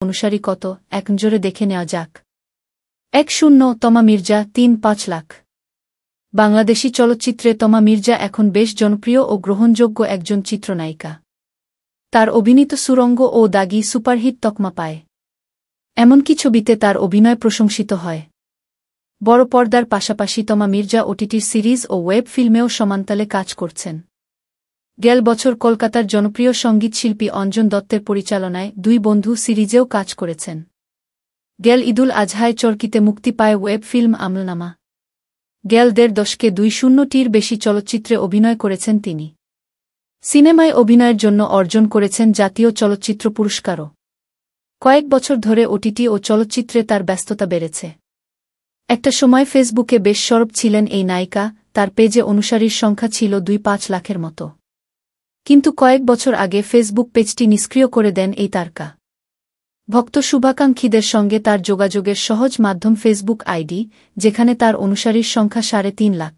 অনুসারী কত, এক নজরে দেখে নেওয়া যাক। ১-০ তমা মির্জা ৩-৫ লাখ। বাংলাদেশি চলচ্চিত্রে তমা মির্জা এখন বেশ জনপ্রিয় ও গ্রহণযোগ্য একজন চিত্রনায়িকা। তার অভিনীত সুরঙ্গ ও দাগি সুপারহিট তকমা পায়। এমনকি ছবিতে তার অভিনয় প্রশংসিত হয়। বড় পর্দার পাশাপাশি তমা মির্জা ওটিটির সিরিজ ও ওয়েব ফিল্মেও সমান্তালে কাজ করছেন। গেল বছর কলকাতার জনপ্রিয় সঙ্গীতশিল্পী অঞ্জন দত্তের পরিচালনায় ২ বন্ধু সিরিজেও কাজ করেছেন। গেল ঈদুল আজহায় চরকিতে মুক্তি পায় ওয়েব ফিল্ম আমলনামা। গেল ১.৫ দশকে ২০টির বেশি চলচ্চিত্রে অভিনয় করেছেন তিনি। সিনেমায় অভিনয়ের জন্য অর্জন করেছেন জাতীয় চলচ্চিত্র পুরস্কারও। কয়েক বছর ধরে ওটিটি ও চলচ্চিত্রে তার ব্যস্ততা বেড়েছে। একটা সময় ফেসবুকে বেশ সরব ছিলেন এই নায়িকা, তার পেজে অনুসারীর সংখ্যা ছিল ২-৫ লাখের মতো। কিন্তু কয়েক বছর আগে ফেসবুক পেজটি নিষ্ক্রিয় করে দেন এই তারকা। ভক্ত শুভাকাঙ্ক্ষীদের সঙ্গে তার যোগাযোগের সহজ মাধ্যম ফেসবুক আইডি, যেখানে তার অনুসারীর সংখ্যা ৩.৫ লাখ।